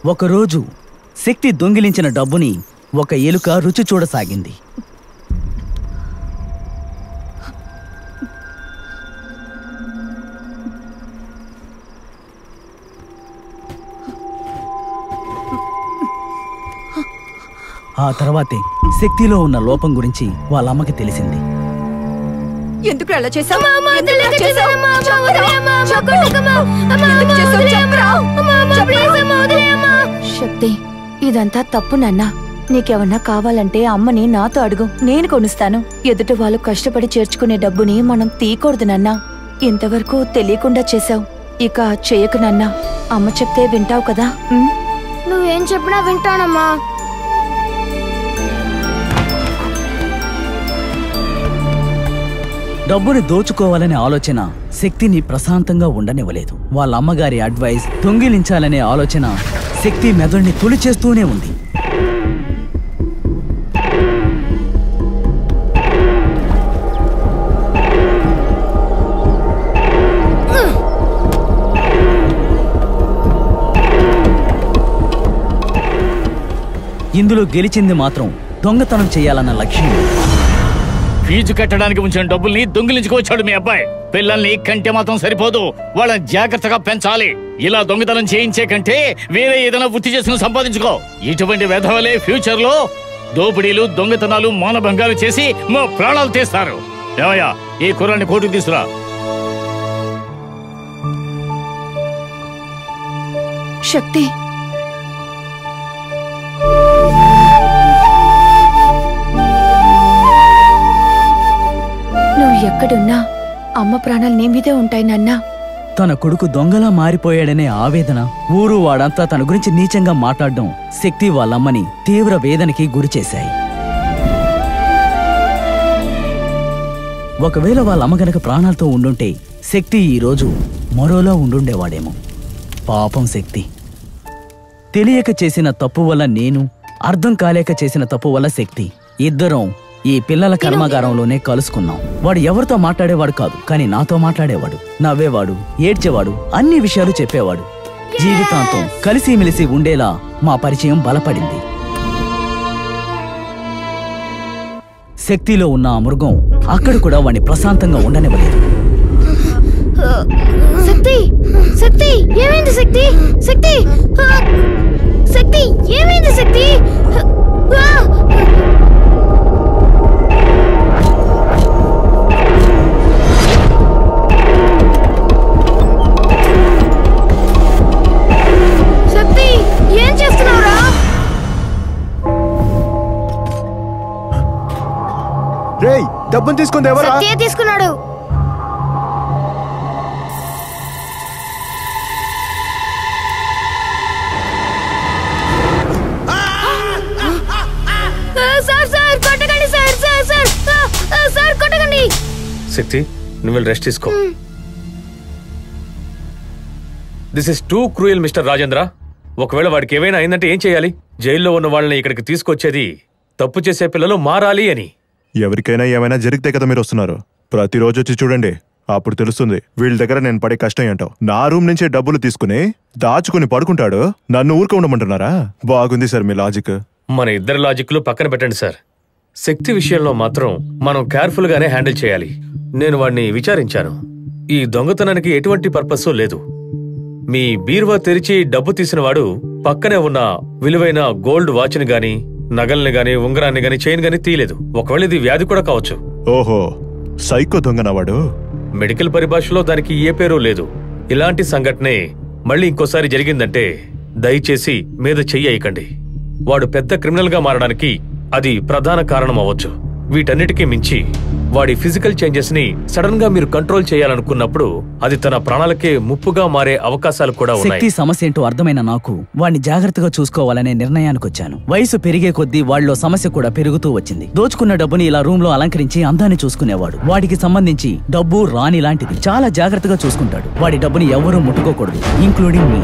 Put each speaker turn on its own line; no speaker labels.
ఒకరోజు శక్తి దొంగిలించిన డబ్బుని ఒక ఎలుక రుచి చూడసాగింది. ఆ తర్వాతే శక్తిలో ఉన్న లోపం గురించి వాళ్ళ అమ్మకి తెలిసింది.
ఎందుకు అలా చేసావు?
శక్తి, ఇదంతా తప్పు నాన్న. నీకేమన్నా కావాలంటే అమ్మని నాతో అడుగు, నేను కొనిస్తాను. ఎదుటి వాళ్ళు కష్టపడి చేర్చుకునే డబ్బుని మనం తీయకూడదు నాన్న. ఇంతవరకు తెలియకుండా చేసావు, ఇక చేయకు నాన్న. అమ్మ చెప్తే వింటావు కదా?
నువ్వేం చెప్పినా వింటానమ్మా.
డబ్బుని దోచుకోవాలనే ఆలోచన శక్తిని ప్రశాంతంగా ఉండనివ్వలేదు. వాళ్ళ అమ్మగారి అడ్వైస్ దొంగిలించాలనే ఆలోచన శక్తి మెదడుని తొలిచేస్తూనే ఉంది. ఇందులో గెలిచింది మాత్రం దొంగతనం చేయాలన్న లక్ష్యం.
ఫీజు కట్టడానికి ఉంచిన డబ్బుల్ని దొంగిలించుకోవచ్చాడు మీ అబ్బాయి. పిల్లల్ని కంటే మాత్రం సరిపోదు, వాళ్ళని జాగ్రత్తగా పెంచాలి. ఇలా దొంగతనం చేయించే కంటే వేరే ఏదైనా వృత్తి చేసుకుని సంపాదించుకో. ఇటువంటి వెధవలే ఫ్యూచర్ లో దోపిడీలు, దొంగతనాలు, మానభంగాలు చేసి మా ప్రాణాలు తీస్తారు. ఏమయ్యా, ఈ కుర్రాన్ని కోర్టుకు తీసుకురా.
శక్తి, నువ్వు ఎక్కడున్నా అమ్మ ప్రాణాలు నీ మీదే ఉంటాయి నాన్నా.
తన కొడుకు దొంగలా మారిపోయాడనే ఆవేదన, ఊరు వాడంతా తన గురించి నీచంగా మాట్లాడడం శక్తి వాళ్ళమ్మని తీవ్ర వేదనకి గురిచేశాయి. ఒకవేళ వాళ్ళమ్మ గనక ప్రాణాలతో ఉండుంటే శక్తి ఈరోజు మరోలా ఉండుండేవాడేమో. పాపం శక్తి. తెలియక చేసిన తప్పు వల్ల నేను, అర్థం కాలేక చేసిన తప్పు వల్ల శక్తి, ఇద్దరం ఈ పిల్లల కర్మాగారంలోనే కలుసుకున్నాం. వాడు ఎవరితో మాట్లాడేవాడు కాదు, కానీ నాతో మాట్లాడేవాడు, నవ్వేవాడు, ఏడ్చేవాడు, అన్ని విషయాలు చెప్పేవాడు. జీవితాంతం కలిసిమెలిసి ఉండేలా మా పరిచయం బలపడింది. శక్తిలో ఉన్న ఆ మృగం అక్కడ కూడా వాడిని ప్రశాంతంగా ఉండనివ్వలేదు.
శక్తి, శక్తి, ఏమైంది శక్తి? శక్తి, శక్తి, ఏమైంది శక్తి? శక్తి, ఏం చేస్తున్నావురా?
రేయ్, డబ్బును తీసుకుంది ఎవరా?
శక్తియే తీసుకున్నాడు.
శక్తి, నువ్వు వెళ్ళి రెస్ట్ తీసుకో. This is two cruel mister Rajendra. ఒకవేళ వాడికి ఏమైనా అయిందంటే ఏం చేయాలి? జైల్లో ఉన్న వాళ్ళని ఇక్కడికి తీసుకొచ్చేది తప్పు చేసే పిల్లలు మారాలి అని.
ఎవరికైనా ఏమైనా జరిగితే కదా మీరు వస్తున్నారు. ప్రతిరోజు వచ్చి చూడండి, అప్పుడు తెలుస్తుంది వీళ్ళ దగ్గర నేను పడే కష్టం ఏంటో. నా రూమ్ నుంచే డబ్బులు తీసుకుని దాచుకుని పడుకుంటాడు, నన్ను ఊరుకు ఉండమంటున్నారా? బాగుంది సార్ మీ లాజిక్.
మన ఇద్దరు లాజిక్లు పక్కన పెట్టండి సార్. శక్తి విషయంలో మాత్రం మనం కేర్ఫుల్ గానే హ్యాండిల్ చేయాలి. నేను వాడిని విచారించాను. ఈ దొంగతనానికి ఎటువంటి పర్పస్ లేదు. మీ బీరువా తెరిచి డబ్బు తీసిన వాడు పక్కనే ఉన్న విలువైన గోల్డ్ వాచ్ని గాని, నగల్ని గాని, ఉంగరాన్ని గాని, చైన్ గాని తీయలేదు. ఒకవేళ ఇది వ్యాధి కూడా కావచ్చు.
ఓహో, సైకో దొంగనవాడు.
మెడికల్ పరిభాషలో దానికి ఏ పేరు లేదు. ఇలాంటి సంఘటనే మళ్ళీ ఇంకోసారి జరిగిందంటే దయచేసి మీద చెయ్యకండి. వాడు పెద్ద క్రిమినల్ గా మారడానికి అది ప్రధాన కారణం అవ్వచ్చు. వీటన్నిటికీ మించి వాడి ఫిజికల్ చేంజెస్ ని సడన్ గా మీరు కంట్రోల్ చేయాలనుకున్నప్పుడు అది తన ప్రాణాలకే ముప్పుగా మారే అవకాశాలు కూడా ఉన్నాయి.
శక్తి సమస్య ఏంటో అర్థమైన నాకు వాడిని జాగ్రత్తగా చూసుకోవాలనే నిర్ణయానికి వచ్చాను. వయసు పెరిగే కొద్దీ వాడిలో సమస్య కూడా పెరుగుతూ వచ్చింది. దోచుకున్న డబ్బుని ఇలా రూమ్ లో అలంకరించి అందాన్ని చూసుకునేవాడు. వాడికి సంబంధించి డబ్బు రాణి లాంటిది, చాలా జాగ్రత్తగా చూసుకుంటాడు. వాడి డబ్బుని ఎవరూ ముట్టుకోకూడదు, ఇంక్లూడింగ్ మీ.